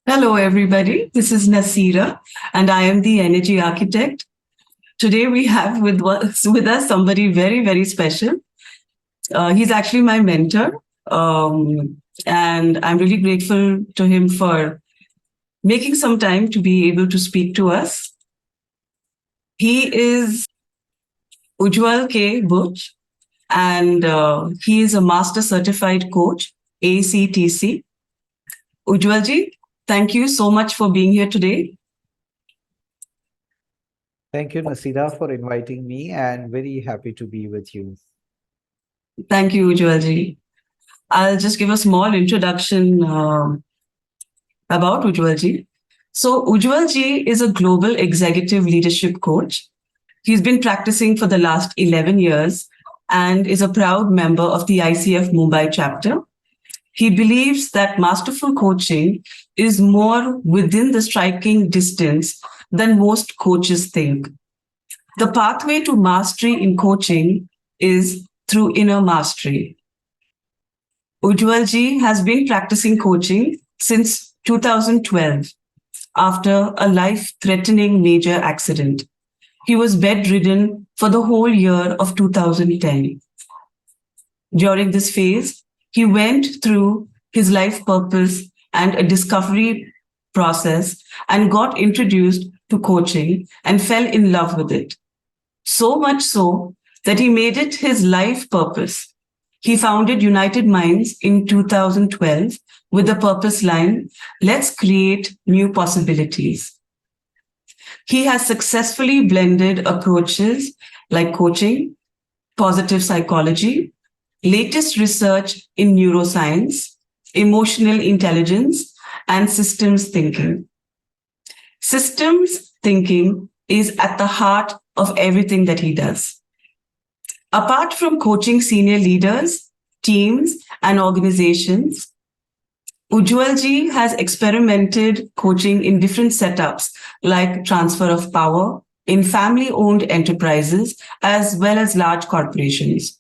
Hello, everybody. This is Nasira, and I am the energy architect. Today, we have with us somebody very, very special. He's actually my mentor, and I'm really grateful to him for making some time to be able to speak to us. He is Ujjaval K Buch, and he is a master certified coach, ACTC. Ujjwalji, thank you so much for being here today. Thank you, Nasira, for inviting me, and very happy to be with you. Thank you, Ujjwalji. I'll just give a small introduction about Ujjwalji. So Ujjwalji is a global executive leadership coach. He's been practicing for the last 11 years and is a proud member of the ICF Mumbai Chapter. He believes that masterful coaching is more within the striking distance than most coaches think. The pathway to mastery in coaching is through inner mastery. Ujjwalji has been practicing coaching since 2012 after a life-threatening major accident. He was bedridden for the whole year of 2010. During this phase, he went through his life purpose and a discovery process and got introduced to coaching and fell in love with it. So much so that he made it his life purpose. He founded United Minds in 2012 with the purpose line, "Let's create new possibilities." He has successfully blended approaches like coaching, positive psychology, latest research in neuroscience, emotional intelligence, and systems thinking. Systems thinking is at the heart of everything that he does. Apart from coaching senior leaders, teams, and organizations, Ujjwalji has experimented coaching in different setups like transfer of power in family-owned enterprises as well as large corporations,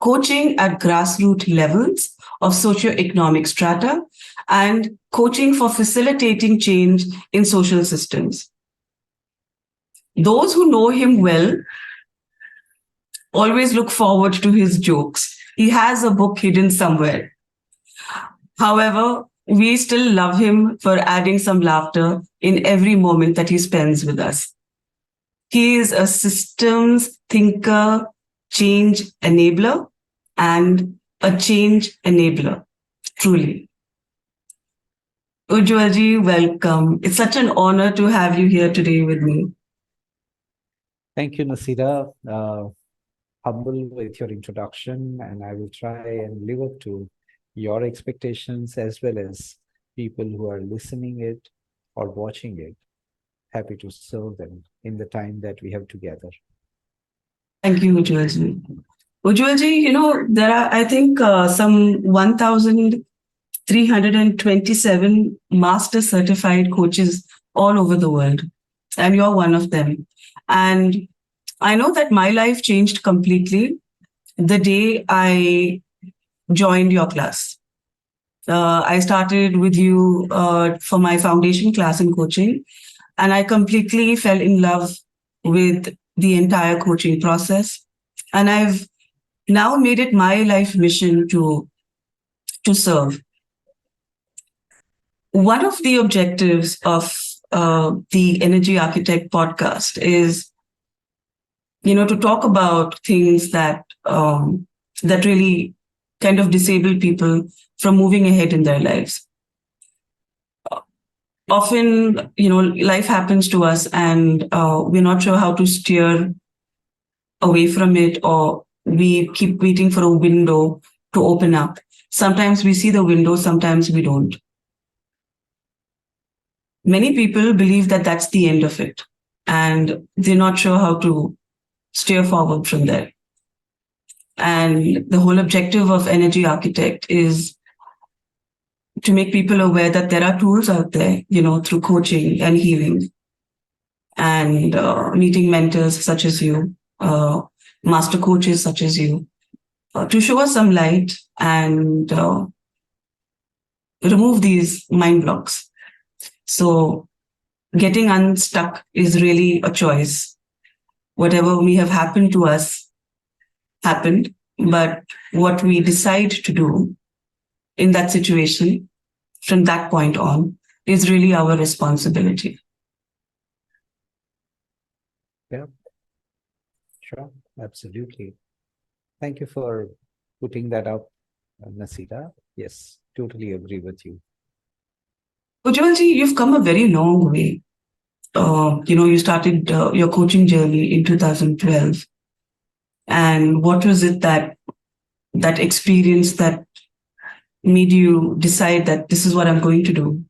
coaching at grassroots levels of socioeconomic strata, and coaching for facilitating change in social systems. Those who know him well always look forward to his jokes. He has a book hidden somewhere. However, we still love him for adding some laughter in every moment that he spends with us. He is a systems thinker, change enabler, and a change enabler, truly. Ujjwalji, welcome. It's such an honor to have you here today with me. Thank you, Nasira. Humble with your introduction, and I will try and live up to your expectations as well as people who are listening it or watching it. Happy to serve them in the time that we have together. Thank you, Ujjwalji. Ujjwalji, there are, I think, some 1,327 master certified coaches all over the world, and you're one of them. And I know that my life changed completely the day I joined your class. I started with you for my foundation class in coaching, and I completely fell in love with the entire coaching process. And I've now made it my life mission to serve. One of the objectives of the Energy Architect podcast is, to talk about things that really kind of disable people from moving ahead in their lives. Often, life happens to us and we're not sure how to steer away from it, or we keep waiting for a window to open up. Sometimes we see the window, sometimes we don't. Many people believe that that's the end of it, and they're not sure how to steer forward from there. And the whole objective of Energy Architect is to make people aware that there are tools out there, through coaching and healing and meeting mentors such as you, master coaches such as you, to show us some light and remove these mind blocks. So getting unstuck is really a choice. Whatever may have happened to us happened, but what we decide to do in that situation from that point on is really our responsibility. Yeah, sure, absolutely. Thank you for putting that up, Nasira. Yes, totally agree with you. Ujjavalji, you've come a very long way. You started your coaching journey in 2012. And what was it that experience that made you decide that this is what I'm going to do?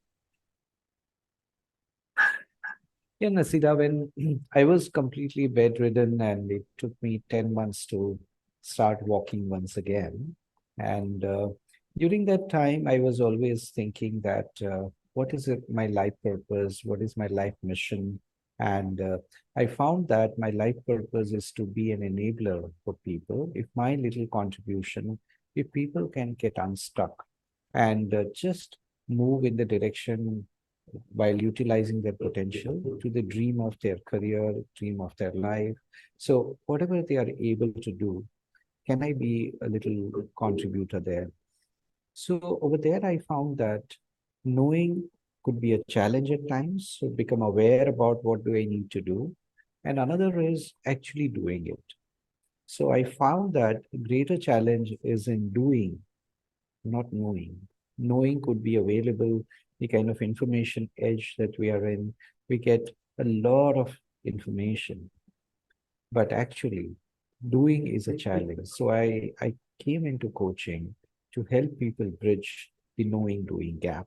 Yeah, Nasira, when I was completely bedridden and it took me 10 months to start walking once again. And during that time, I was always thinking that what is my life purpose? What is my life mission? And I found that my life purpose is to be an enabler for people. If my little contribution, if people can get unstuck and just move in the direction while utilizing their potential to the dream of their career, dream of their life. So whatever they are able to do, can I be a little contributor there? So over there, I found that knowing could be a challenge at times. So become aware about what do I need to do. And another is actually doing it. So I found that a greater challenge is in doing, not knowing. Knowing could be available, the kind of information edge that we are in. We get a lot of information, but actually doing is a challenge. So I came into coaching to help people bridge the knowing doing gap.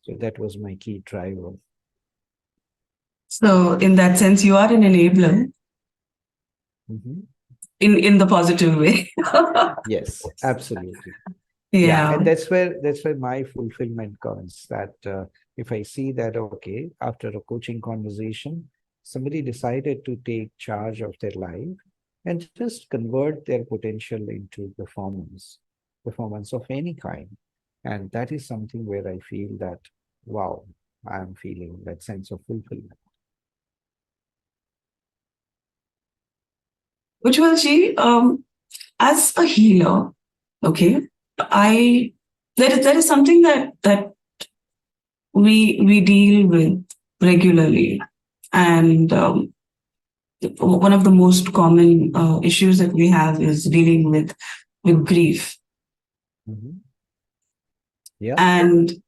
So that was my key driver. So in that sense, you are an enabler. Mm-hmm. In the positive way. Yes, absolutely. Yeah. And that's where my fulfillment comes. That if I see that, okay, after a coaching conversation, somebody decided to take charge of their life and just convert their potential into performance of any kind. And that is something where I feel that, wow, I'm feeling that sense of fulfillment. Ujjavalji, as a healer, okay, there is something that we deal with regularly, and one of the most common issues that we have is dealing with grief. Mm-hmm. Yeah. And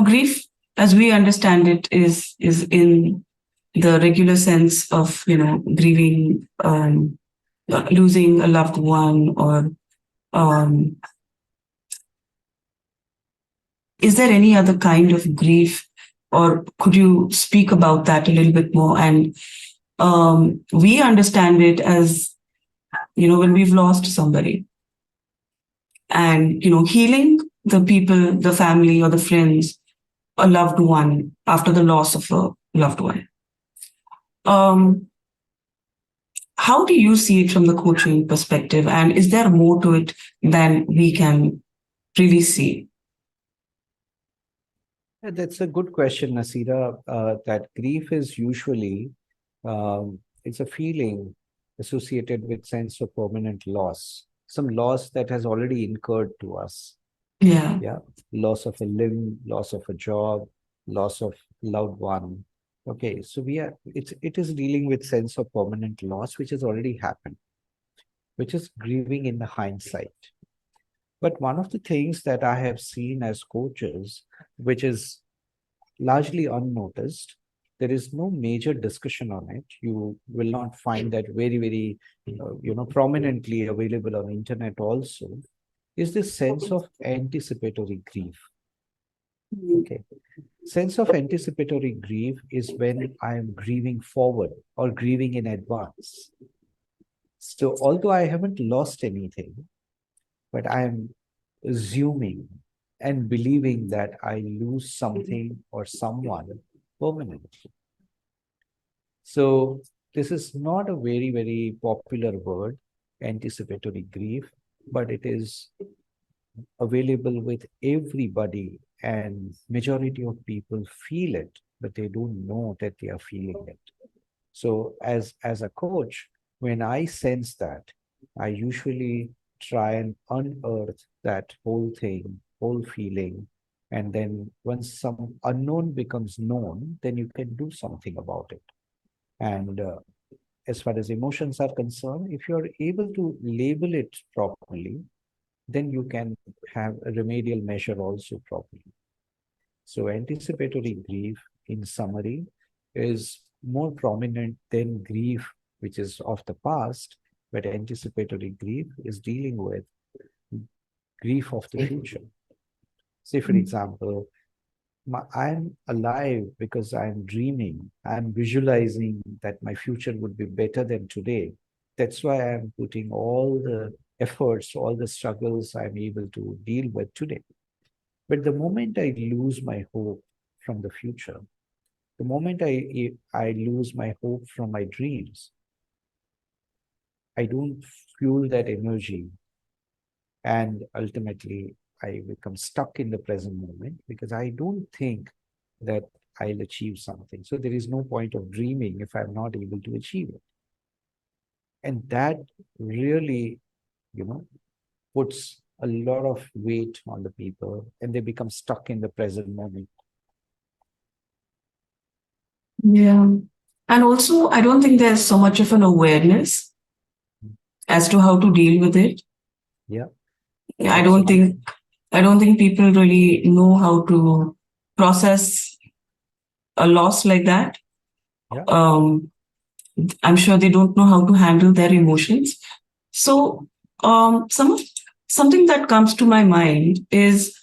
grief, as we understand it, is in the regular sense of grieving, losing a loved one, or is there any other kind of grief, or could you speak about that a little bit more? And we understand it as when we've lost somebody, and healing the people, the family, or the friends, a loved one after the loss of a loved one. How do you see it from the coaching perspective? And is there more to it than we can really see? That's a good question, Nasira. That grief is usually it's a feeling associated with sense of permanent loss, some loss that has already incurred to us. Yeah. Yeah, loss of a limb, loss of a job, loss of loved one. Okay, so it is dealing with sense of permanent loss, which has already happened, which is grieving in the hindsight. But one of the things that I have seen as coaches, which is largely unnoticed. There is no major discussion on it. You will not find that very, prominently available on the internet also, is this sense of anticipatory grief. Okay. Sense of anticipatory grief is when I am grieving forward or grieving in advance. So although I haven't lost anything, but I am assuming and believing that I lose something or someone permanently. So this is not a very popular word, anticipatory grief, but it is available with everybody, and majority of people feel it, but they don't know that they are feeling it. So as a coach, when I sense that, I usually try and unearth that whole thing, whole feeling. And then once some unknown becomes known, then you can do something about it. And as far as emotions are concerned, if you're able to label it properly, then you can have a remedial measure also properly. So anticipatory grief, in summary, is more prominent than grief, which is of the past, but anticipatory grief is dealing with grief of the future. Say, for example, I'm alive because I'm dreaming. I'm visualizing that my future would be better than today. That's why I'm putting all the efforts, all the struggles I'm able to deal with today. But the moment I lose my hope from the future, the moment I lose my hope from my dreams, I don't fuel that energy. And ultimately, I become stuck in the present moment because I don't think that I'll achieve something. So there is no point of dreaming if I'm not able to achieve it. And that really, puts a lot of weight on the people, and they become stuck in the present moment. Yeah. And also, I don't think there's so much of an awareness as to how to deal with it. Yeah. I don't think people really know how to process a loss like that. Yeah. I'm sure they don't know how to handle their emotions. So, something that comes to my mind is,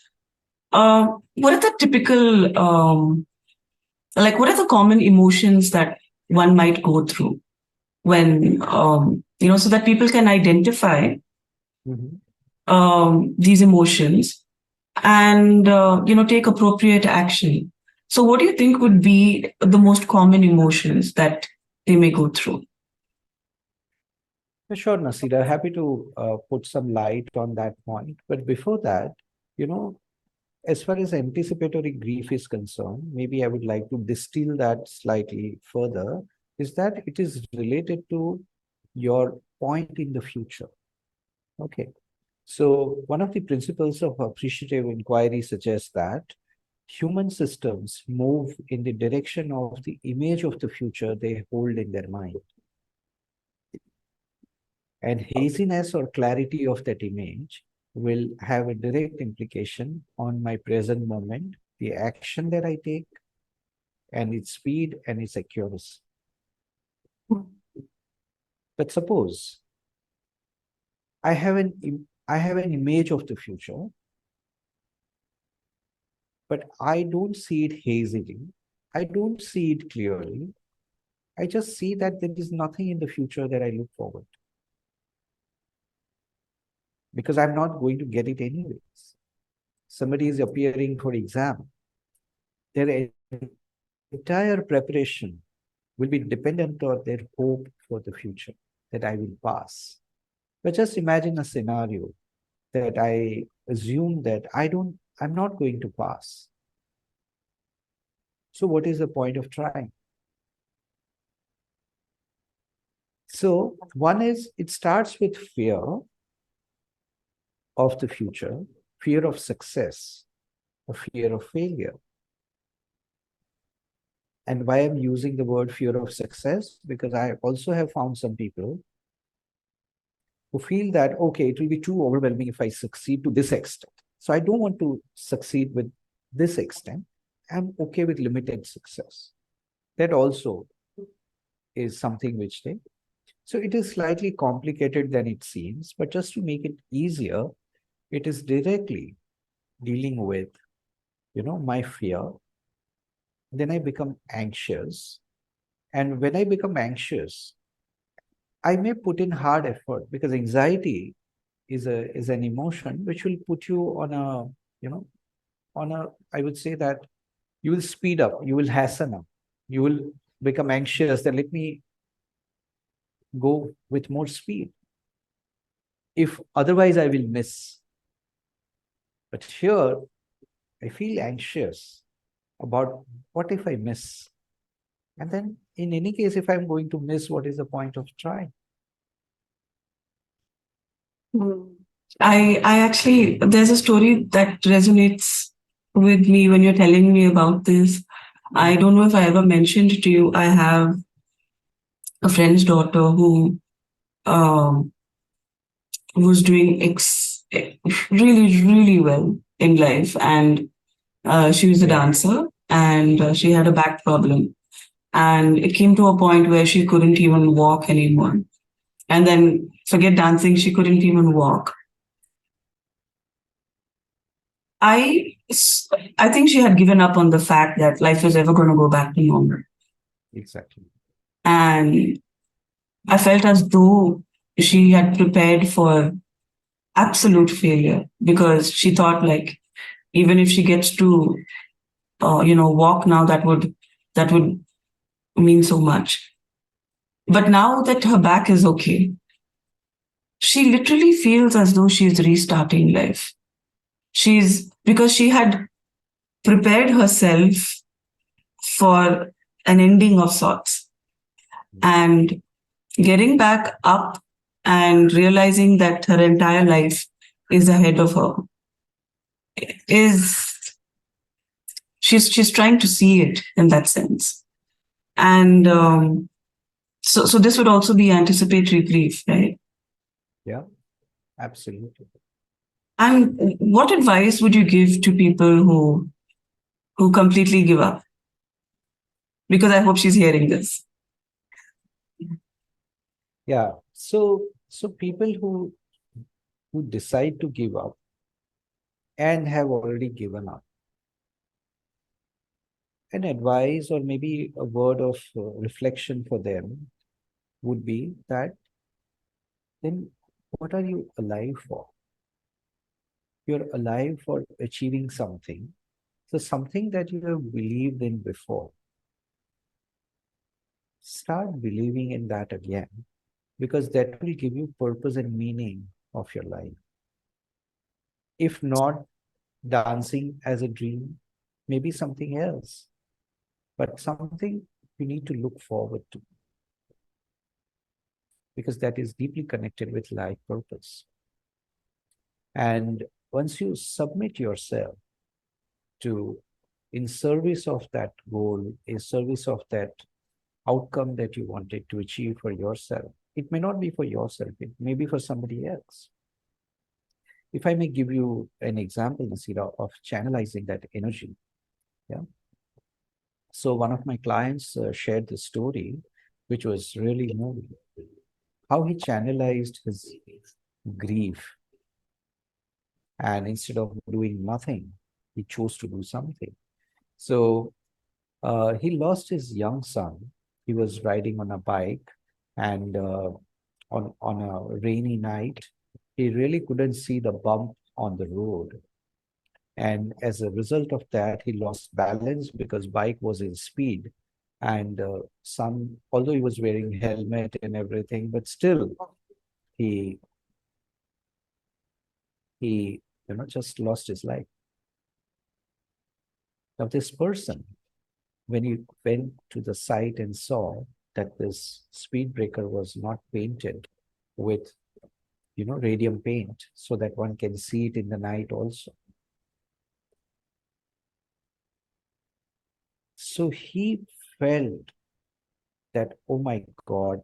what are the typical, what are the common emotions that one might go through when, so that people can identify these emotions and, take appropriate action. So what do you think would be the most common emotions that they may go through? Sure, Nasira. Happy to put some light on that point. But before that, as far as anticipatory grief is concerned, maybe I would like to distill that slightly further, is that it is related to your point in the future. Okay. So one of the principles of appreciative inquiry suggests that human systems move in the direction of the image of the future they hold in their mind. And haziness or clarity of that image will have a direct implication on my present moment, the action that I take, and its speed and its accuracy. But suppose I have an image of the future, but I don't see it hazily. I don't see it clearly. I just see that there is nothing in the future that I look forward to, because I'm not going to get it anyways. Somebody is appearing for exam. Their entire preparation will be dependent on their hope for the future, that I will pass. But just imagine a scenario that I assume that I'm not going to pass. So what is the point of trying? So one is, it starts with fear of the future, fear of success, or fear of failure. And why I'm using the word fear of success? Because I also have found some people who feel that, okay, it will be too overwhelming if I succeed to this extent. So I don't want to succeed with this extent. I'm okay with limited success. That also is something which they... So it is slightly complicated than it seems, but just to make it easier, it is directly dealing with, my fear. Then I become anxious. And when I become anxious, I may put in hard effort, because anxiety is an emotion which will put you on a, I would say that you will speed up, you will hasten up, you will become anxious, then let me go with more speed. If otherwise I will miss. But here, I feel anxious about what if I miss? And then in any case, if I'm going to miss, what is the point of trying? I actually, there's a story that resonates with me when you're telling me about this. I don't know if I ever mentioned to you, I have a friend's daughter who um, was doing really, really well in life. And she was a Yeah. dancer, and she had a back problem. And it came to a point where she couldn't even walk anymore. And then forget dancing, she couldn't even walk. I I think she had given up on the fact that life is ever going to go back to normal. Exactly. And I felt as though she had prepared for absolute failure, because she thought, like, even if she gets to walk now, that would mean so much. But now that her back is okay, she literally feels as though she's restarting life. She's Because she had prepared herself for an ending of sorts, and getting back up and realizing that her entire life is ahead of her is she's trying to see it in that sense. And so this would also be anticipatory grief, right? Yeah, absolutely. And what advice would you give to people who completely give up? Because I hope she's hearing this. Yeah. So people who decide to give up and have already given up, an advice or maybe a word of reflection for them would be that, then what are you alive for? You're alive for achieving something. So something that you have believed in before, start believing in that again, because that will give you purpose and meaning of your life. If not dancing as a dream, maybe something else, but something you need to look forward to, because that is deeply connected with life purpose. And once you submit yourself to in service of that goal, in service of that outcome that you wanted to achieve for yourself, it may not be for yourself, it may be for somebody else. If I may give you an example, Nasira, of channelizing that energy. Yeah. So one of my clients shared the story, which was really moving, how he channelized his grief. And instead of doing nothing, he chose to do something. So he lost his young son. He was riding on a bike, and on a rainy night, he really couldn't see the bump on the road. And as a result of that, he lost balance because bike was in speed. And son, although he was wearing helmet and everything, but still he just lost his life. Now this person when he went to the site and saw that this speed breaker was not painted with, radium paint so that one can see it in the night also. So he felt that, oh my God,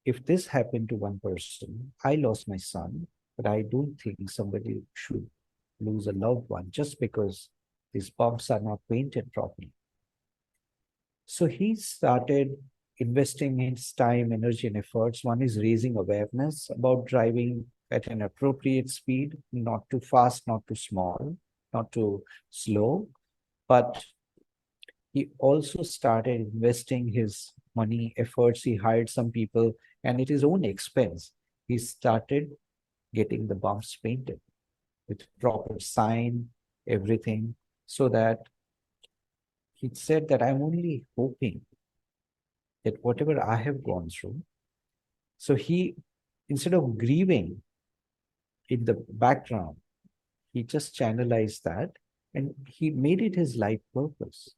if this happened to one person, I lost my son, but I don't think somebody should lose a loved one just because these pumps are not painted properly. So he started investing his time, energy, and efforts. One is raising awareness about driving at an appropriate speed, not too fast, not too small, not too slow. But he also started investing his money, efforts. He hired some people, and at his own expense, he started getting the bumps painted with proper sign, everything, so that he said that I'm only hoping that whatever I have gone through, so he, instead of grieving in the background, he just channelized that and he made it his life purpose.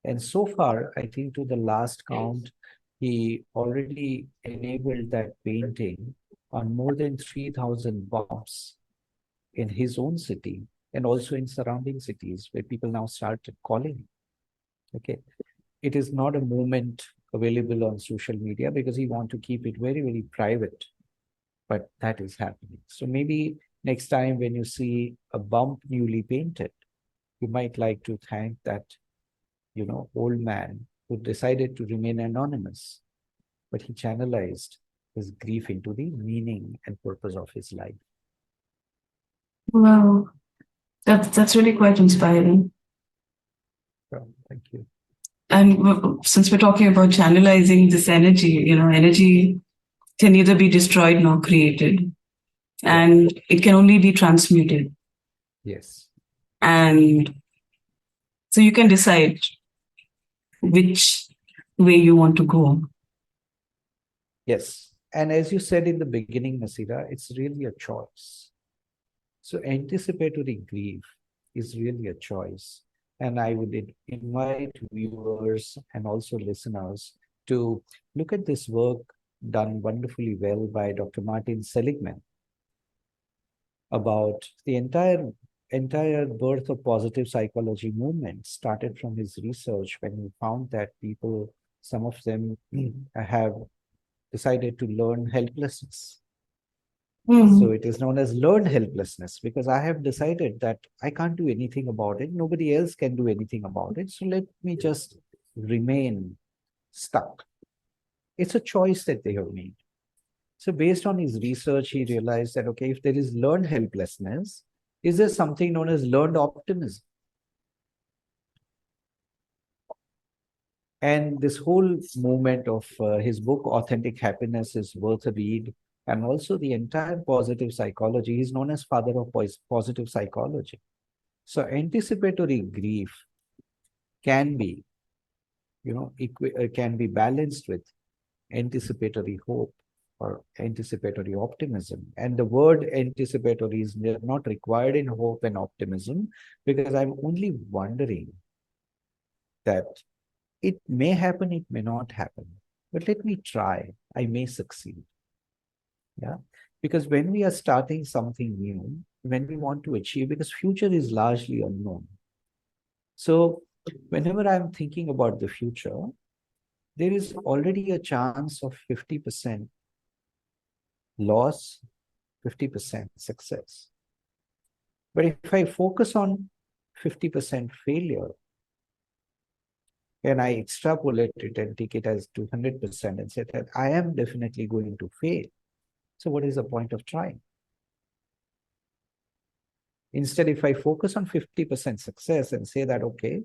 And so far, I think to the last count, he already enabled that painting on more than 3,000 bumps in his own city and also in surrounding cities where people now started calling. Okay. It is not a movement available on social media because he wants to keep it very, very private. But that is happening. So maybe next time when you see a bump newly painted, you might like to thank that, old man who decided to remain anonymous, but he channelized his grief into the meaning and purpose of his life. Wow, that's really quite inspiring. So, thank you. And since we're talking about channelizing this energy, energy can neither be destroyed nor created, and it can only be transmuted. Yes. And so you can decide which way you want to go. Yes. And as you said in the beginning, Nasira, it's really a choice. So anticipatory grief is really a choice. And I would invite viewers and also listeners to look at this work done wonderfully well by Dr. Martin Seligman about the entire birth of positive psychology movement started from his research when he found that people, some of them have decided to learn helplessness. So it is known as learned helplessness because I have decided that I can't do anything about it. Nobody else can do anything about it. So let me just remain stuck. It's a choice that they have made. So based on his research, he realized that, okay, if there is learned helplessness, is there something known as learned optimism? And this whole movement of his book, Authentic Happiness, is worth a read. And also the entire positive psychology, he's known as father of positive psychology. So anticipatory grief can be, can be balanced with anticipatory hope or anticipatory optimism. And the word anticipatory is not required in hope and optimism because I'm only wondering that it may happen, it may not happen, but let me try. I may succeed. Yeah, because when we are starting something new, when we want to achieve, because future is largely unknown. So whenever I'm thinking about the future, there is already a chance of 50% loss, 50% success. But if I focus on 50% failure, and I extrapolate it and take it as 200% and say that I am definitely going to fail. So what is the point of trying? Instead, if I focus on 50% success and say that, okay,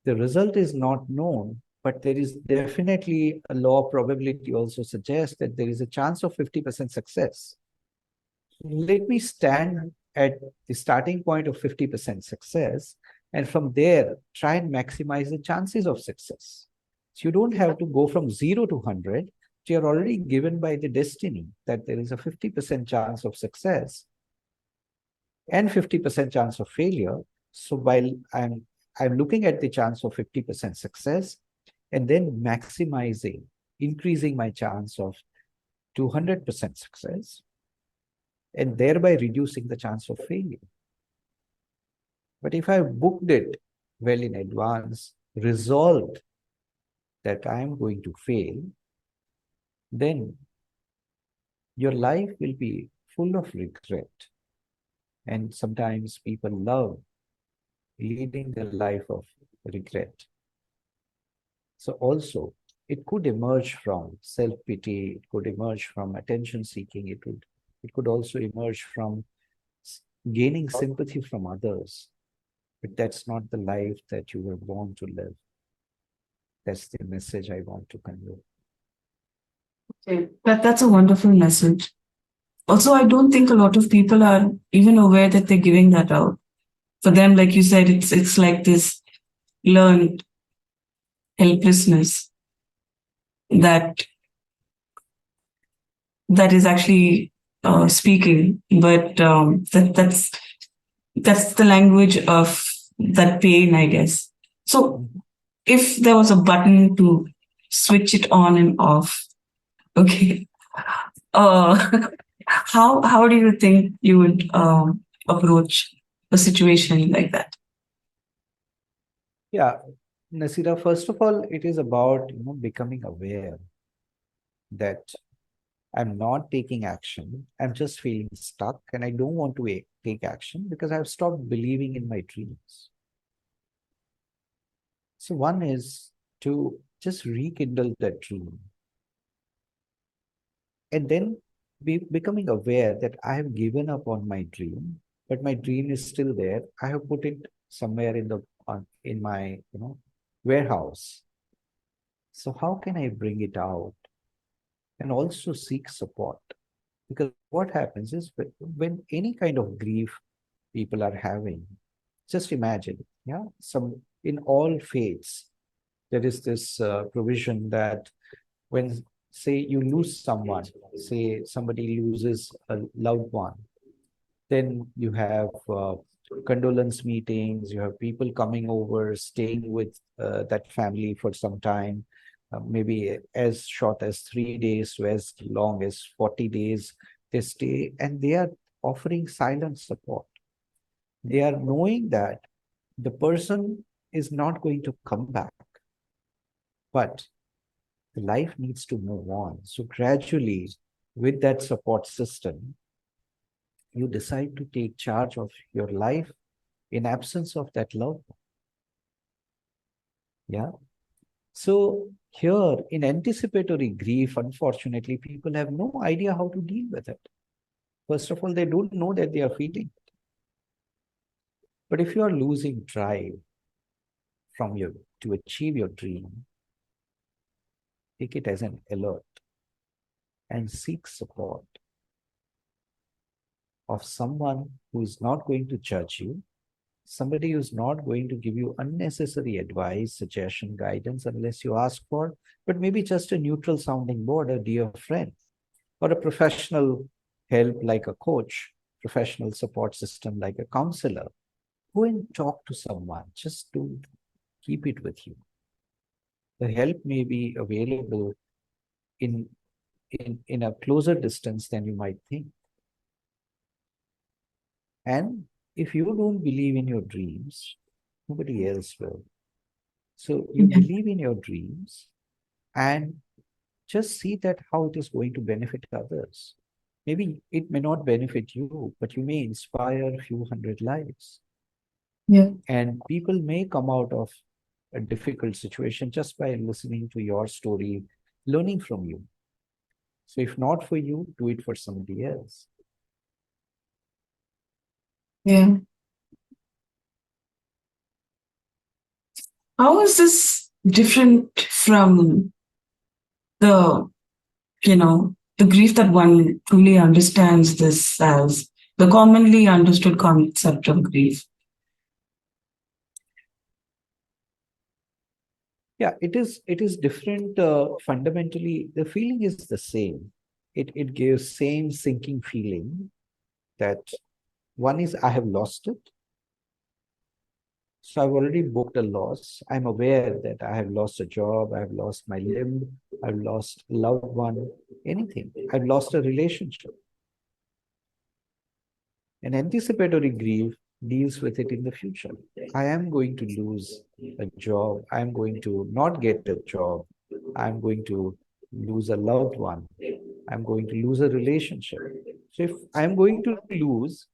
the result is not known, but there is definitely a law of probability also suggests that there is a chance of 50% success. Let me stand at the starting point of 50% success, and from there, try and maximize the chances of success. So you don't have to go from 0 to 100. You're already given by the destiny that there is a 50% chance of success and 50% chance of failure. So while I'm looking at the chance of 50% success and then maximizing, increasing my chance of 200% success, and thereby reducing the chance of failure. But if I booked it well in advance, resolved that I am going to fail, then your life will be full of regret. And sometimes people love leading the life of regret. So also, it could emerge from self-pity, it could emerge from attention seeking, it could also emerge from gaining sympathy from others. But that's not the life that you were born to live. That's the message I want to convey. Okay. That's a wonderful message. Also, I don't think a lot of people are even aware that they're giving that out. For them, like you said, it's like this learned helplessness that is actually speaking, but that's the language of that pain, I guess. So, if there was a button to switch it on and off, okay, uh, how do you think you would approach a situation like that? Yeah, Nasira, first of all, it is about becoming aware that I'm not taking action. I'm just feeling stuck and I don't want to take action because I've stopped believing in my dreams. So one is to just rekindle that dream and then becoming aware that I have given up on my dream, but my dream is still there. I have put it somewhere in my warehouse. So how can I bring it out and also seek support? Because what happens is when any kind of grief people are having, just imagine, in all faiths, there is this provision that when, say, you lose someone, say somebody loses a loved one, then you have condolence meetings, you have people coming over, staying with that family for some time, maybe as short as 3 days to as long as 40 days. They stay and they are offering silent support. They are knowing that the person is not going to come back, but the life needs to move on. So gradually, with that support system, you decide to take charge of your life in absence of that loved one. Yeah. So here in anticipatory grief, unfortunately, people have no idea how to deal with it. First of all, they don't know that they are feeling it. But if you are losing drive to achieve your dream, take it as an alert and seek support of someone who is not going to judge you, somebody who's not going to give you unnecessary advice, suggestion, guidance unless you ask for, but maybe just a neutral sounding board, a dear friend, or a professional help like a coach, professional support system like a counselor. Go and talk to someone. Just don't keep it with you. The help may be available in a closer distance than you might think. And if you don't believe in your dreams, nobody else will. So you believe in your dreams and just see that how it is going to benefit others. Maybe it may not benefit you, but you may inspire a few hundred lives. Yeah. And people may come out of a difficult situation just by listening to your story, learning from you. So if not for you, do it for somebody else. Yeah. How is this different from the, the grief that one truly understands this as the commonly understood concept of grief? Yeah, it is different. Fundamentally, the feeling is the same. It gives same sinking feeling that one is I have lost it. So I've already booked a loss. I'm aware that I have lost a job, I've lost my limb, I've lost a loved one, anything. I've lost a relationship. And anticipatory grief deals with it in the future. I am going to lose a job. I'm going to not get a job. I'm going to lose a loved one. I'm going to lose a relationship. So if I'm going to lose,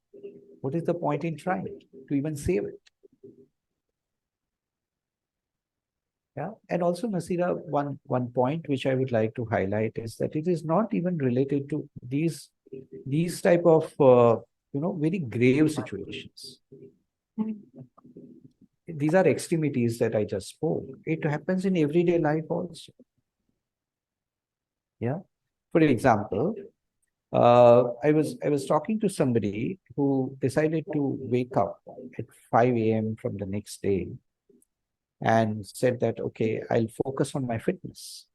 what is the point in trying to even save it? Yeah. And also, Nasira, one point which I would like to highlight is that it is not even related to these type of very grave situations. These are extremities that I just spoke. It happens in everyday life also. Yeah. For example, I was talking to somebody who decided to wake up at 5 a.m. from the next day and said that, okay, I'll focus on my fitness.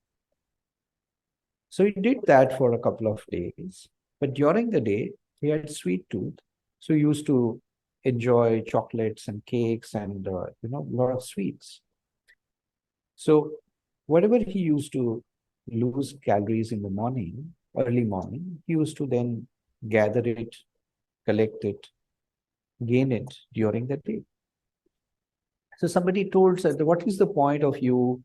So he did that for a couple of days, but during the day, he had sweet tooth. So he used to enjoy chocolates and cakes and, a lot of sweets. So whatever he used to lose calories in the morning, early morning, he used to then gather it, collect it, gain it during the day. So somebody told us, what is the point of you,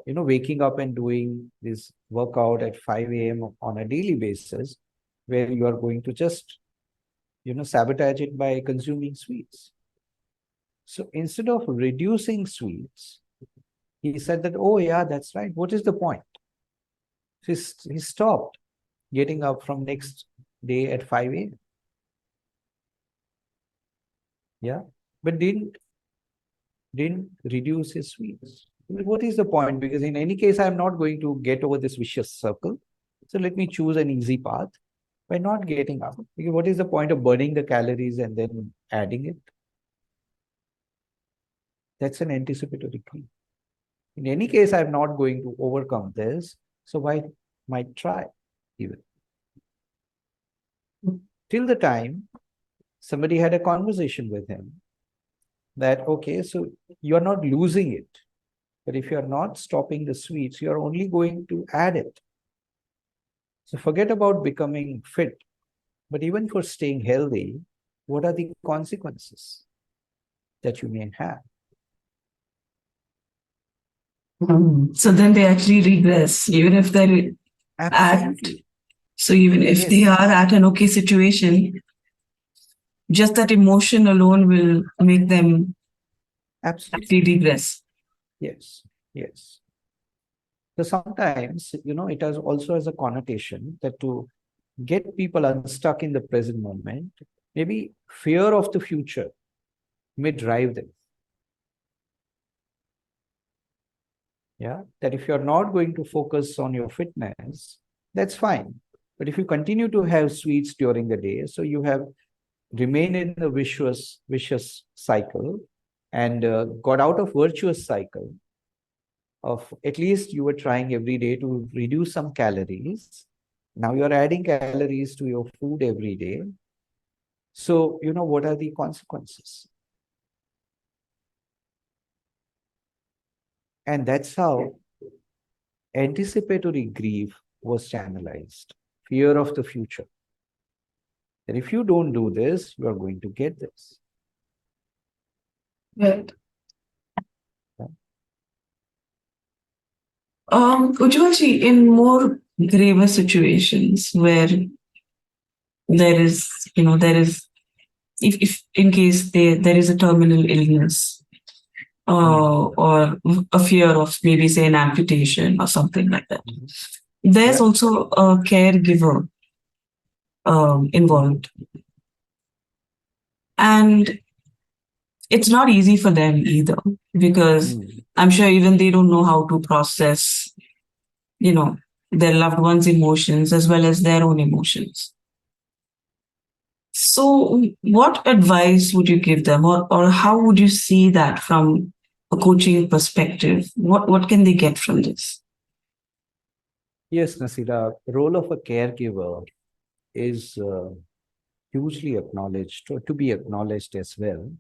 waking up and doing this workout at 5 a.m. on a daily basis, where you are going to just, sabotage it by consuming sweets. So instead of reducing sweets, he said that, oh yeah, that's right. What is the point? So he stopped getting up from next day at 5 a.m. Yeah, but didn't reduce his sweets. What is the point? Because in any case, I'm not going to get over this vicious circle. So let me choose an easy path by not getting up. Because what is the point of burning the calories and then adding it? That's an anticipatory grief. In any case, I'm not going to overcome this. So why might try even? Till the time somebody had a conversation with him that, okay, so you're not losing it. But if you're not stopping the sweets, you're only going to add it. So forget about becoming fit. But even for staying healthy, what are the consequences that you may have? So then they actually regress, even if they're at. Absolutely. So even if they Yes. are at an okay situation, just that emotion alone will make them Absolutely. actually regress. Yes. Yes. So sometimes, it has also has a connotation that to get people unstuck in the present moment, maybe fear of the future may drive them. Yeah, that if you're not going to focus on your fitness, that's fine. But if you continue to have sweets during the day, so you have remained in the vicious cycle and got out of virtuous cycle of at least you were trying every day to reduce some calories. Now you're adding calories to your food every day. So, what are the consequences? And that's how anticipatory grief was channelized, fear of the future. That if you don't do this, you are going to get this. Right. Ujjavalji, in more graver situations where there is, if in case there is a terminal illness, or a fear of maybe say an amputation or something like that, there's also a caregiver involved, and it's not easy for them either, because I'm sure even they don't know how to process, their loved one's emotions as well as their own emotions. So what advice would you give them, or how would you see that from a coaching perspective? What can they get from this? Yes, Nasira, the role of a caregiver is hugely acknowledged, or to be acknowledged as well,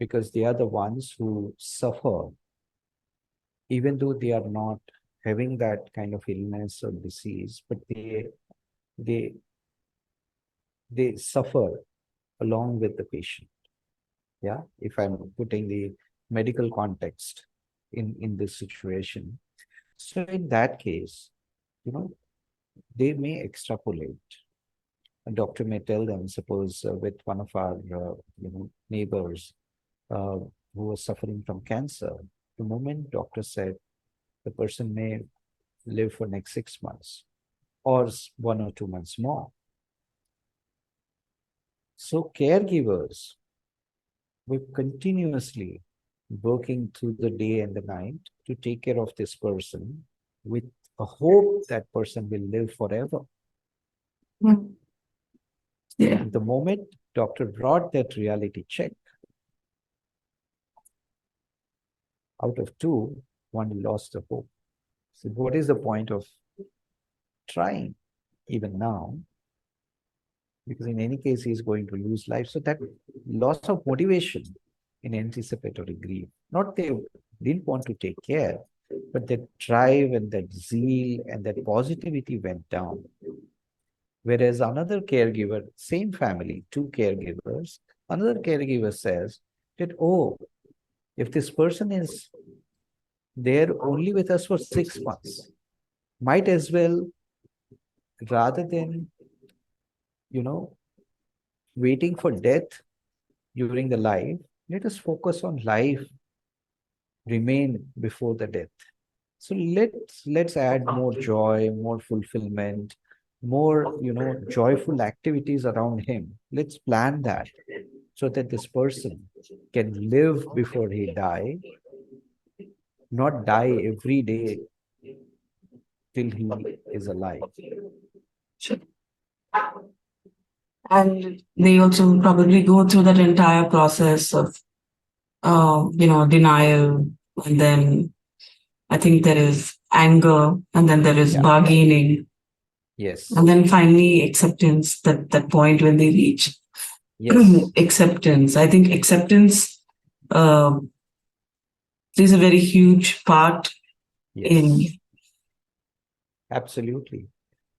because they are the ones who suffer, even though they are not having that kind of illness or disease, but they they suffer along with the patient. Yeah, if I'm putting the medical context in this situation. So in that case, they may extrapolate. A doctor may tell them, suppose with one of our neighbors who was suffering from cancer, the moment doctor said the person may live for next 6 months or 1 or 2 months more. So caregivers were continuously working through the day and the night to take care of this person with a hope that person will live forever. Yeah. The moment doctor brought that reality check, out of 2, 1 lost the hope. So what is the point of trying even now? Because in any case, he's going to lose life. So that loss of motivation in anticipatory grief, not they didn't want to take care, but that drive and that zeal and that positivity went down. Whereas another caregiver, same family, 2 caregivers, another caregiver says that, oh, if this person is there only with us for 6 months, might as well, rather than, waiting for death during the life, let us focus on life, remain before the death. So let's add more joy, more fulfillment, more joyful activities around him. Let's plan that so that this person can live before he die, not die every day till he is alive. Sure. And they also probably go through that entire process of, denial. And then I think there is anger, and then there is bargaining. Yes. And then finally acceptance, that point when they reach acceptance. I think acceptance is a very huge part in. Absolutely.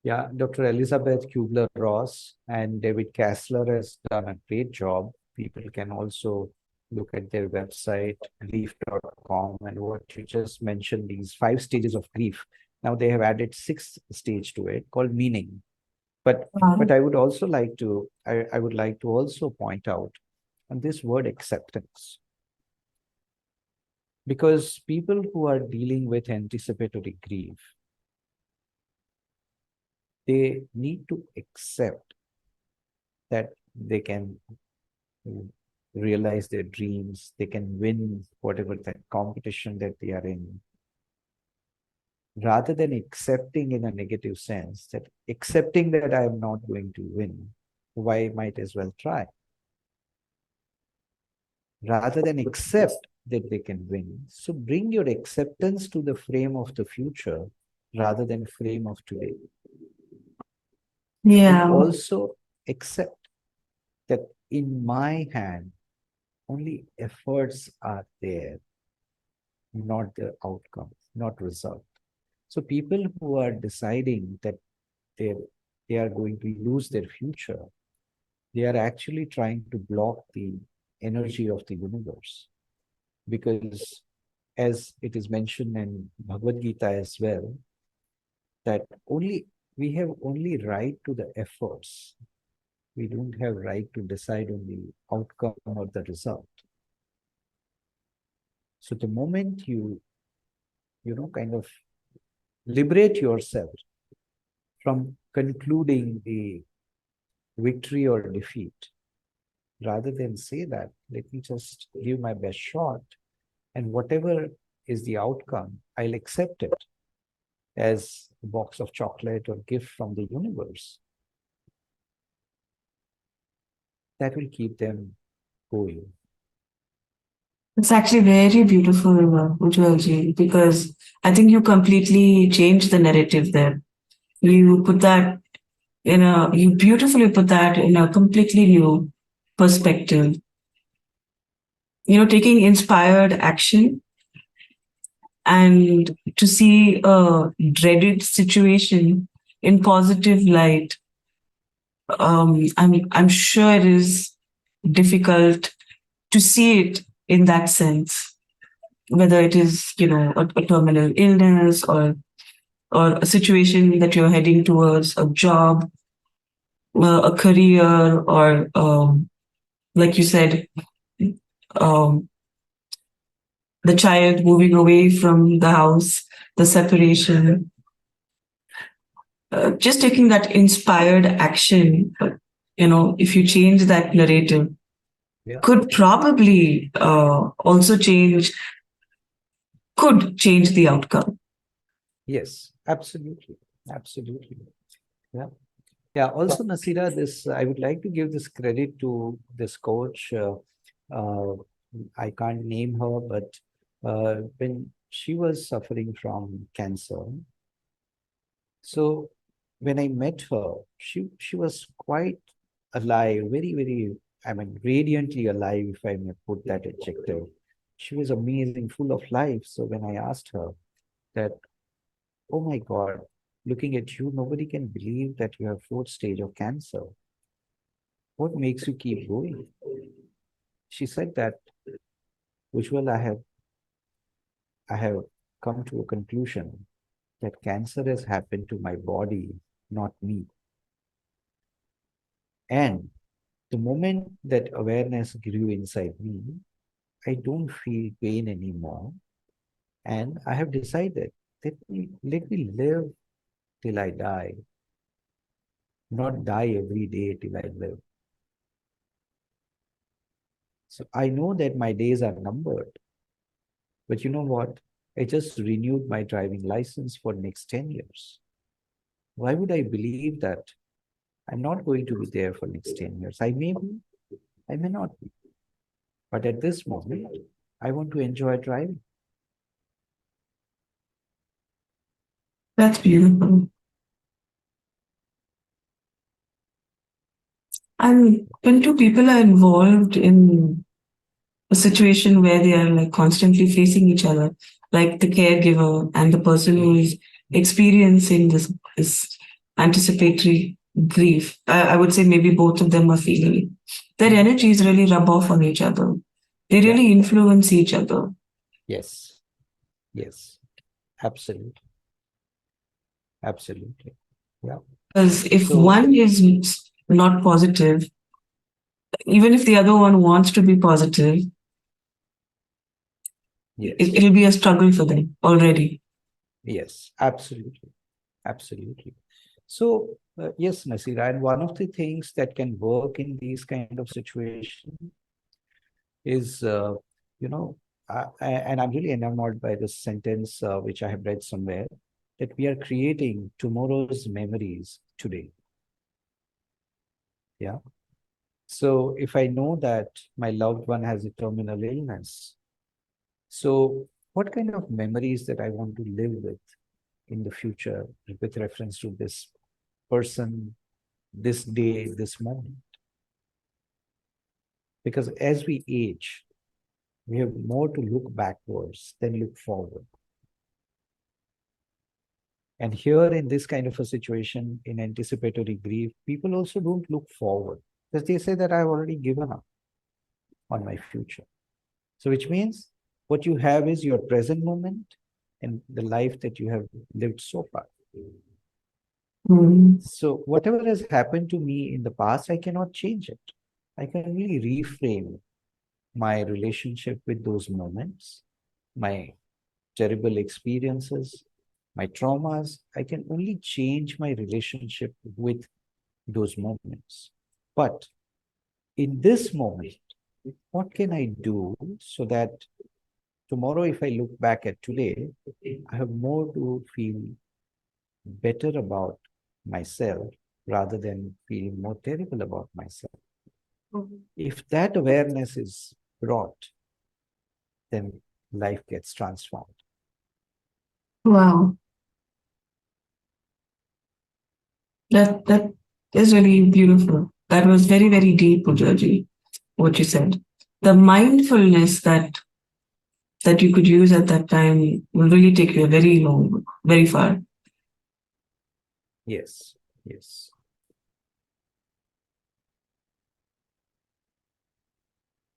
Yeah, Dr. Elizabeth Kubler-Ross and David Kassler has done a great job. People can also look at their website, grief.com, and what you just mentioned, these 5 stages of grief. Now they have added 6th stage to it called meaning. But I would also like to, I would like to also point out on this word acceptance. Because people who are dealing with anticipatory grief, they need to accept that they can realize their dreams, they can win whatever that competition that they are in. Rather than accepting in a negative sense, that accepting that I am not going to win, why might as well try? Rather than accept that they can win. So bring your acceptance to the frame of the future rather than frame of today. Yeah. And also accept that in my hand, only efforts are there, not the outcome, not result. So people who are deciding that they are going to lose their future, they are actually trying to block the energy of the universe. Because as it is mentioned in Bhagavad Gita as well, that we have only right to the efforts. We don't have right to decide on the outcome or the result. So the moment you kind of liberate yourself from concluding the victory or defeat, rather than say that, let me just give my best shot, and whatever is the outcome, I'll accept it as a box of chocolate or gift from the universe. That will keep them going. It's actually very beautiful, Ujjaval ji, because I think you completely changed the narrative there. You beautifully put that in a completely new perspective. taking inspired action and to see a dreaded situation in positive light. I'm sure it is difficult to see it in that sense, whether it is a terminal illness or a situation that you're heading towards, a job, a career, or like you said, um, the child moving away from the house, the separation. Just taking that inspired action, if you change that narrative, Yeah. could probably also could change the outcome. Yes, absolutely. Absolutely. Yeah. Yeah. Also, Nasira, I would like to give this credit to this coach. Uh, I can't name her, but when she was suffering from cancer, so when I met her, she was quite alive, very, very, I mean, radiantly alive, if I may put that adjective. She was amazing, full of life. So when I asked her that, oh my God, looking at you, nobody can believe that you have fourth stage of cancer. What makes you keep going? She said that, Ujjwal, I have come to a conclusion that cancer has happened to my body, not me. And the moment that awareness grew inside me, I don't feel pain anymore. And I have decided that let me live till I die, not die every day till I live. So I know that my days are numbered, but you know what? I just renewed my driving license for next 10 years. Why would I believe that I'm not going to be there for next 10 years? I may be, I may not be. But at this moment, I want to enjoy driving. That's beautiful. And when two people are involved in a situation where they are like constantly facing each other, like the caregiver and the person who is experiencing this anticipatory grief, I would say maybe both of them are feeling it. Their energies really rub off on each other. They Yeah. really influence each other. Yes. Yes. Absolutely. Absolutely. Yeah. Because if So, one is not positive, even if the other one wants to be positive, yes. it'll be a struggle for them already. Yes. Absolutely. Absolutely. So, yes, Nasira, and one of the things that can work in these kind of situations is, and I'm really enamored by this sentence which I have read somewhere, that we are creating tomorrow's memories today. Yeah. So if I know that my loved one has a terminal illness, so what kind of memories that I want to live with in the future with reference to this person, this day, this moment? Because as we age, we have more to look backwards than look forward. And here in this kind of a situation, in anticipatory grief, people also don't look forward because they say that I've already given up on my future. So which means what you have is your present moment and the life that you have lived so far. Mm. So whatever has happened to me in the past, I cannot change it. I can really reframe my relationship with those moments, my terrible experiences, my traumas. I can only change my relationship with those moments. But in this moment, what can I do so that tomorrow, if I look back at today, I have more to feel better about myself rather than feeling more terrible about myself? If that awareness is brought, then life gets transformed. Wow. That is really beautiful. That was very, very deep, Ujjaji, what you said. the mindfulness that you could use at that time will really take you a very long, very far. Yes, yes.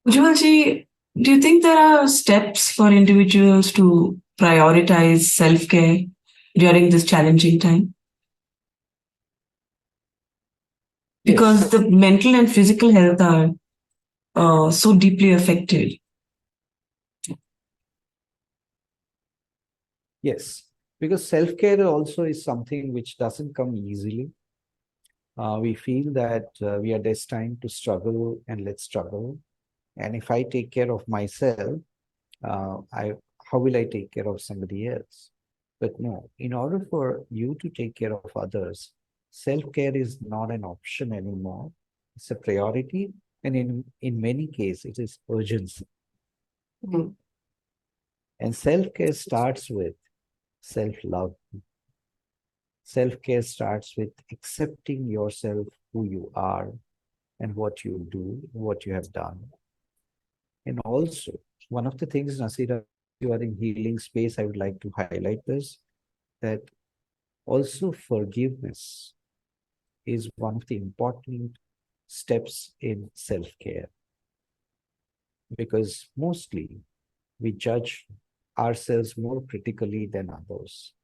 Ujjavalji, do you think there are steps for individuals to prioritize self-care during this challenging time? Because Yes, the mental and physical health are so deeply affected. yes. Because self-care also is something which doesn't come easily. We feel that we are destined to struggle and let's struggle. And if I take care of myself, how will I take care of somebody else? But no, in order for you to take care of others, self-care is not an option anymore. It's a priority. And in many cases, it is urgency. Mm. And self-care starts with self-love. Self-care starts with accepting yourself, who you are, and what you do, what you have done. And also, one of the things, Nasira, you are in healing space, I would like to highlight this, that also forgiveness is one of the important steps in self-care. Because mostly we judge ourselves more critically than others.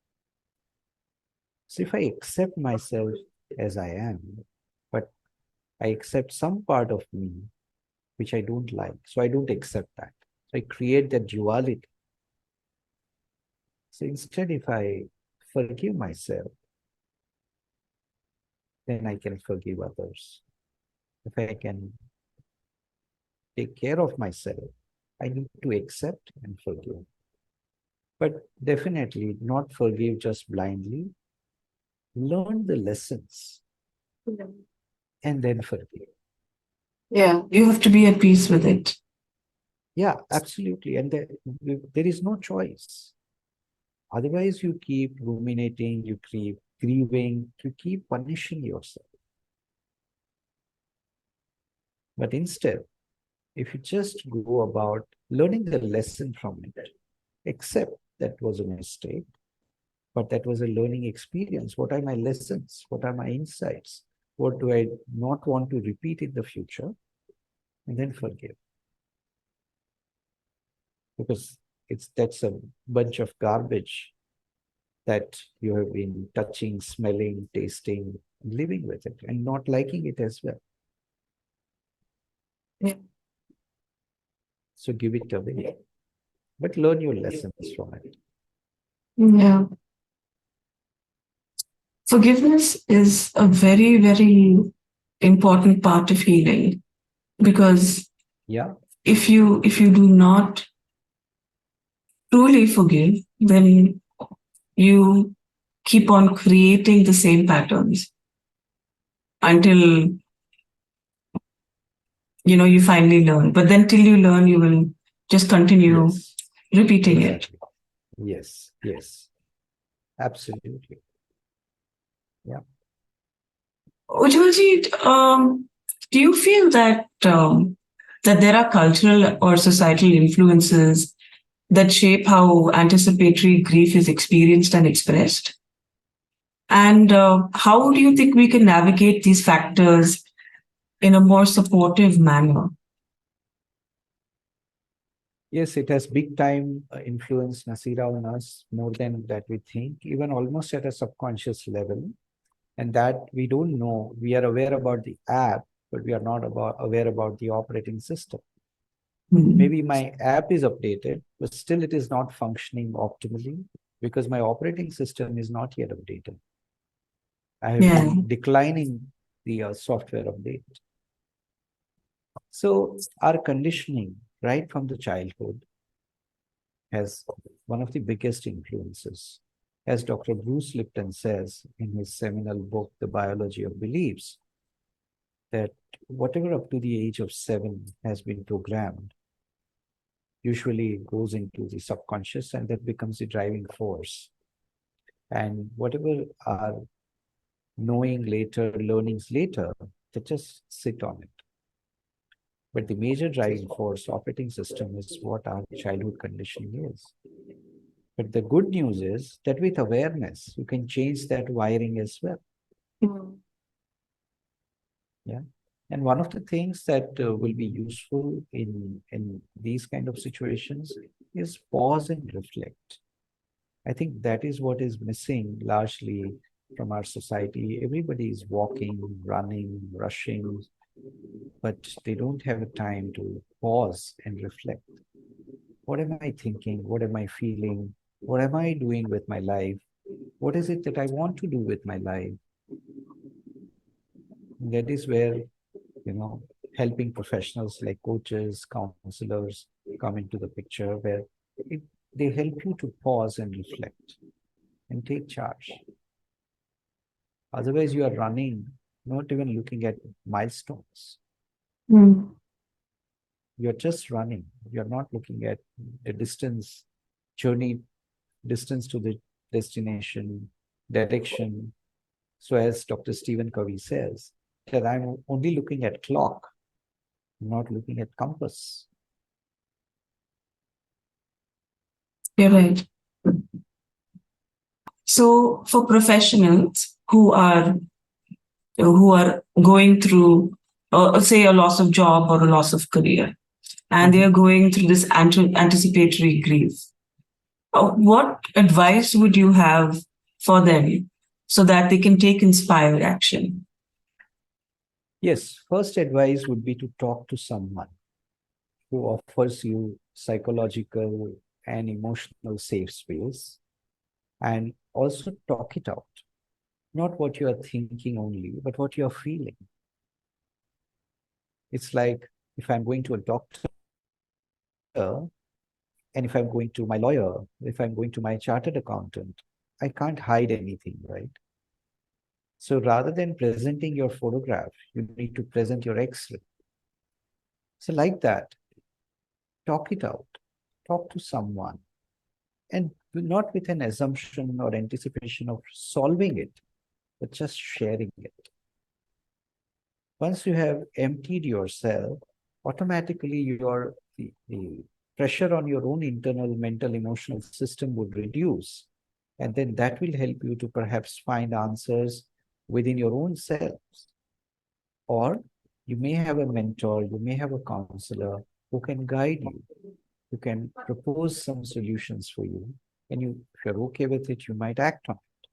So if I accept myself as I am, but I accept some part of me which I don't like, so I don't accept that. So I create that duality. So instead, if I forgive myself, then I can forgive others. If I can take care of myself, I need to accept and forgive. But definitely not forgive just blindly. Learn the lessons and then forgive. Yeah, you have to be at peace with it. Yeah, absolutely. And there is no choice. Otherwise, you keep ruminating, you keep grieving, you keep punishing yourself. But instead, if you just go about learning the lesson from it, accept that was a mistake, but that was a learning experience. What are my lessons? What are my insights? What do I not want to repeat in the future? And then forgive. Because that's a bunch of garbage that you have been touching, smelling, tasting, living with it, and not liking it as well. Yeah. So give it away. But learn your lessons from it. Yeah. Forgiveness is a very, very important part of healing because Yeah. if you do not truly forgive, then you keep on creating the same patterns until you finally learn. But then till you learn, you will just continue Yes. repeating it. Exactly. Yes. Yes. Absolutely. Yeah. Ujjwalji, do you feel that there are cultural or societal influences that shape how anticipatory grief is experienced and expressed? And how do you think we can navigate these factors in a more supportive manner? Yes, it has big time influence, Nasira, on us more than that we think, even almost at a subconscious level. And that we don't know. We are aware about the app, but we are not aware about the operating system. Hmm. Maybe my app is updated, but still it is not functioning optimally because my operating system is not yet updated. I have Yeah. been declining the software update. So our conditioning right from the childhood has one of the biggest influences. As Dr. Bruce Lipton says in his seminal book, The Biology of Beliefs, that whatever up to the age of 7 has been programmed usually goes into the subconscious and that becomes the driving force. And whatever are knowing later, learnings later, they just sit on it. But the major driving force, operating system, is what our childhood conditioning is. But the good news is that with awareness, you can change that wiring as well. Yeah. And one of the things that will be useful in these kind of situations is pause and reflect. I think that is what is missing largely from our society. Everybody is walking, running, rushing, but they don't have a time to pause and reflect. What am I thinking? What am I feeling? What am I doing with my life? What is it that I want to do with my life? That is where, helping professionals like coaches, counselors come into the picture, where they help you to pause and reflect and take charge. Otherwise, you are running, not even looking at milestones. You're just running. You're not looking at the distance to the destination, direction. So as Dr. Stephen Covey says, that I'm only looking at clock, not looking at compass. You're right. So for professionals who are going through, say, a loss of job or a loss of career, and they are going through this anticipatory grief, what advice would you have for them so that they can take inspired action? Yes, first advice would be to talk to someone who offers you psychological and emotional safe space, and also talk it out. Not what you are thinking only, but what you are feeling. It's like if I'm going to a doctor, and if I'm going to my lawyer, if I'm going to my chartered accountant, I can't hide anything, right? So rather than presenting your photograph, you need to present your X-ray. So like that, talk it out, talk to someone, and not with an assumption or anticipation of solving it, but just sharing it. Once you have emptied yourself, automatically the pressure on your own internal mental emotional system would reduce. And then that will help you to perhaps find answers within your own selves. Or you may have a mentor, you may have a counselor who can guide you, who can propose some solutions for you. And if you're okay with it, you might act on it.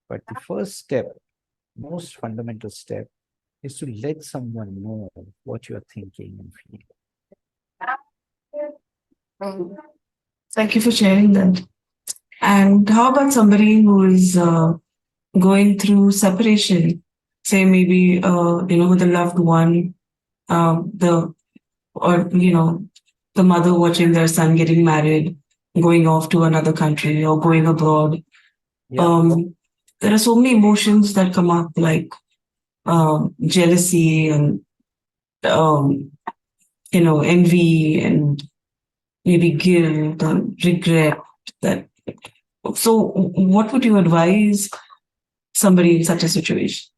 But the first step, most fundamental step, is to let someone know what you're thinking and feeling. Thank you for sharing that. And how about somebody who is going through separation, say maybe with a loved one, the mother watching their son getting married, going off to another country or going abroad. Yeah. There are so many emotions that come up, like jealousy and envy and maybe guilt or regret. So what would you advise somebody in such a situation?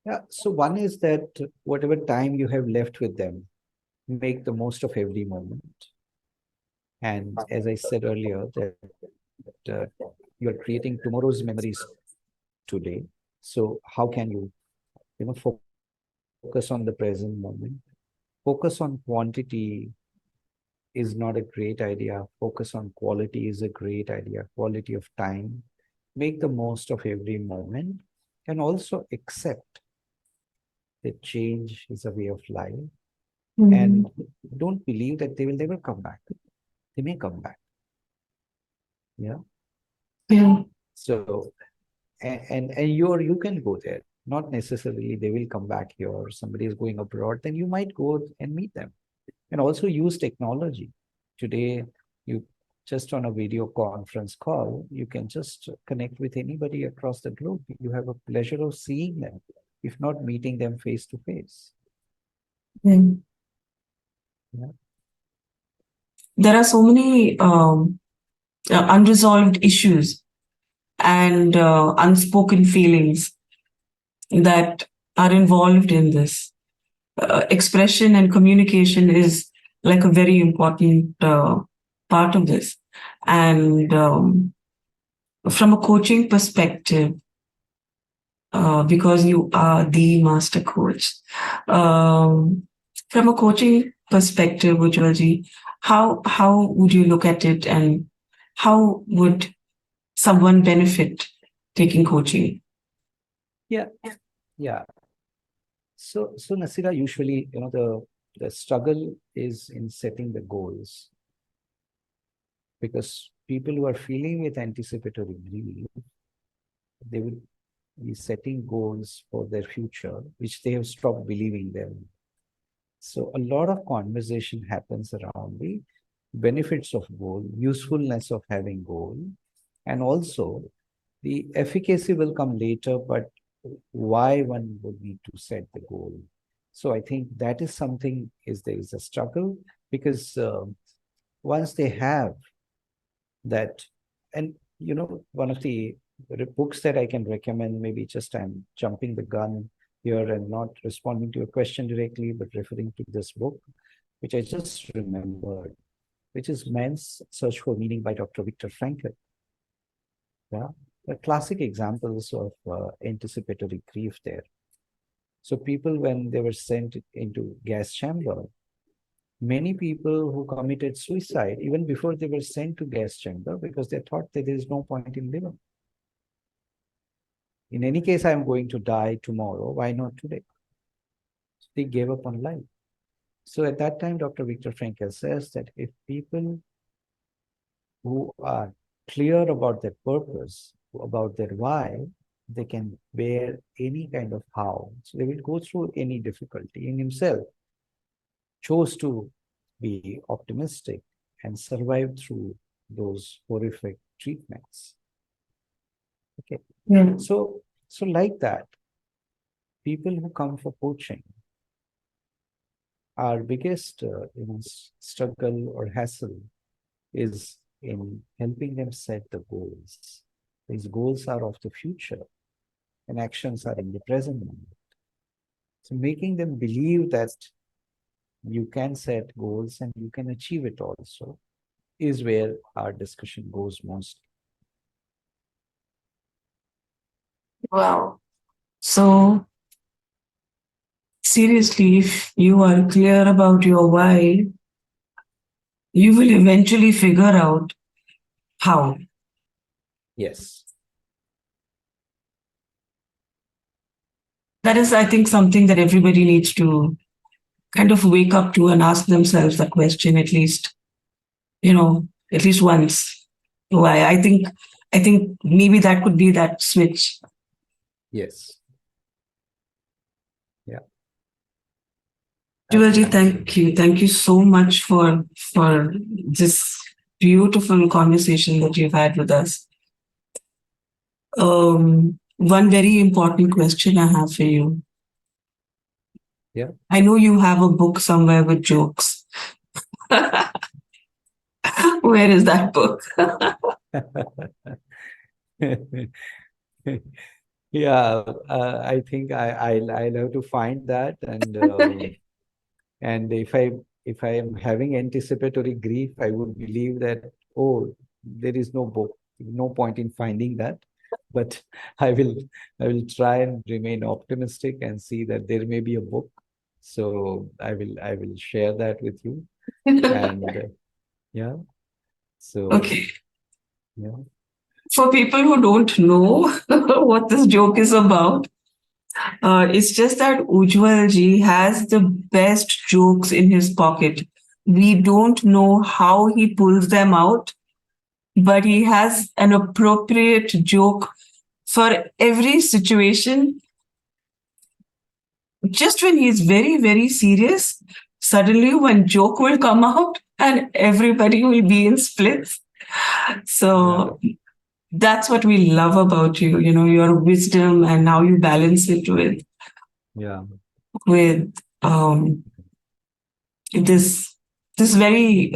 Yeah, so one is that whatever time you have left with them, make the most of every moment. And as I said earlier, that you're creating tomorrow's memories today. So how can you, focus on the present moment? Focus on quantity is not a great idea. Focus on quality is a great idea. Quality of time. Make the most of every moment, and also accept that change is a way of life. And don't believe that they will never come back. They may come back. Yeah. So, and you can go there. Not necessarily they will come back here, or somebody is going abroad, then you might go and meet them. And also use technology. Today, you just on a video conference call, you can just connect with anybody across the globe. You have a pleasure of seeing them, if not meeting them face to face. Yeah. There are so many unresolved issues and unspoken feelings that are involved in this. Expression and communication is like a very important part of this. And from a coaching perspective, because you are the master coach, from a coaching perspective, Ujjalji, how would you look at it, and how would someone benefit taking coaching? Yeah, yeah. So Nasira, usually, the struggle is in setting the goals, because people who are feeling with anticipatory grief, they will be setting goals for their future, which they have stopped believing them. So a lot of conversation happens around the benefits of goal, usefulness of having goal, and also the efficacy will come later, but why one would need to set the goal. So I think that is something, there is a struggle, because once they have that, and one of the books that I can recommend, maybe just I'm jumping the gun here and not responding to your question directly, but referring to this book, which I just remembered, which is Man's Search for Meaning by Dr. Viktor Frankl. Yeah, the classic examples of anticipatory grief there. So people, when they were sent into gas chamber, many people who committed suicide even before they were sent to gas chamber, because they thought that there is no point in living. In any case, I'm going to die tomorrow. Why not today? They gave up on life. So at that time, Dr. Viktor Frankl says that if people who are clear about their purpose, about their why, they can bear any kind of how. So they will go through any difficulty. In himself, chose to be optimistic and survive through those horrific treatments. Okay. Yeah. So like that, people who come for coaching, our biggest struggle or hassle is in helping them set the goals. These goals are of the future, and actions are in the present moment. So making them believe that you can set goals and you can achieve it also is where our discussion goes most. Wow. So seriously, if you are clear about your why, you will eventually figure out how. Yes. That is, I think, something that everybody needs to kind of wake up to and ask themselves that question at least, at least once. Why? I think maybe that could be that switch. Yes. Yeah. Ujjalji, thank you. Thank you so much for this beautiful conversation that you've had with us. One very important question I have for you. Yeah. I know you have a book somewhere with jokes. Where is that book? Yeah, I think I'll have to find that, and and if I am having anticipatory grief, I would believe that, oh, there is no book, no point in finding that. But I will try and remain optimistic and see that there may be a book. So I will share that with you. And yeah. So Okay. yeah. For people who don't know what this joke is about, it's just that Ujjwal ji has the best jokes in his pocket. We don't know how he pulls them out, but he has an appropriate joke for every situation. Just when he's very, very serious, suddenly one joke will come out and everybody will be in splits. So that's what we love about you, your wisdom and how you balance it with this very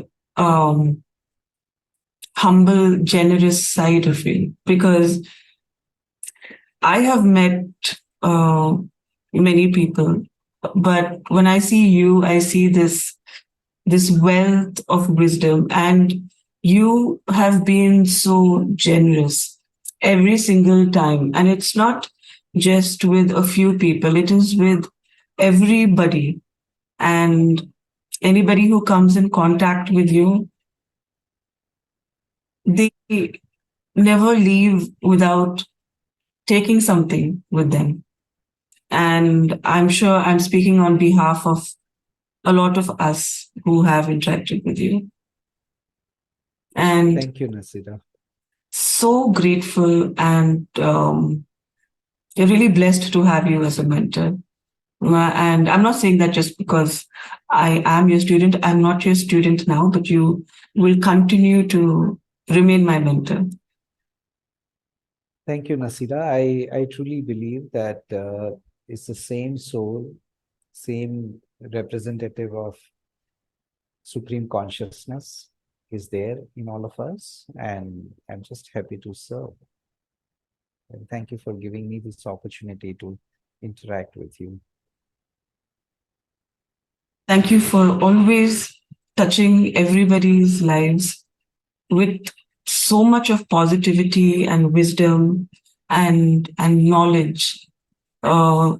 humble, generous side of you. Because I have met many people. But when I see you, I see this wealth of wisdom, and you have been so generous every single time. And it's not just with a few people, it is with everybody. And anybody who comes in contact with you, they never leave without taking something with them. And I'm sure I'm speaking on behalf of a lot of us who have interacted with you. And Thank you, Nasira. so grateful and really blessed to have you as a mentor. And I'm not saying that just because I am your student. I'm not your student now, but you will continue to remain my mentor. Thank you, Nasira. I truly believe that it's the same soul, same representative of supreme consciousness is there in all of us, and I'm just happy to serve. And thank you for giving me this opportunity to interact with you. Thank you for always touching everybody's lives with so much of positivity and wisdom and knowledge. For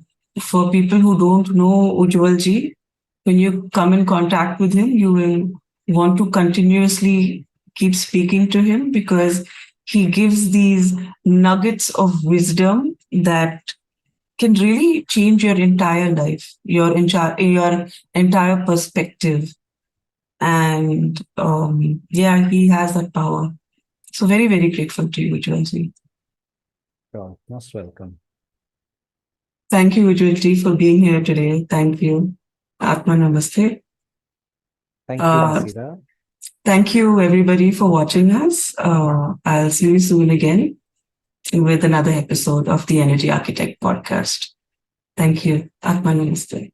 people who don't know Ujjaval ji, when you come in contact with him, you will want to continuously keep speaking to him, because he gives these nuggets of wisdom that can really change your entire life, your entire perspective. And yeah, he has that power. So very, very grateful to you, Ujjwal ji. Sure, most welcome. Thank you, Ujjwal ji, for being here today. Thank you. Atma Namaste. Thank you, Nasira. Thank you, everybody, for watching us. I'll see you soon again with another episode of the Energy Architect podcast. Thank you. Atma Namaste.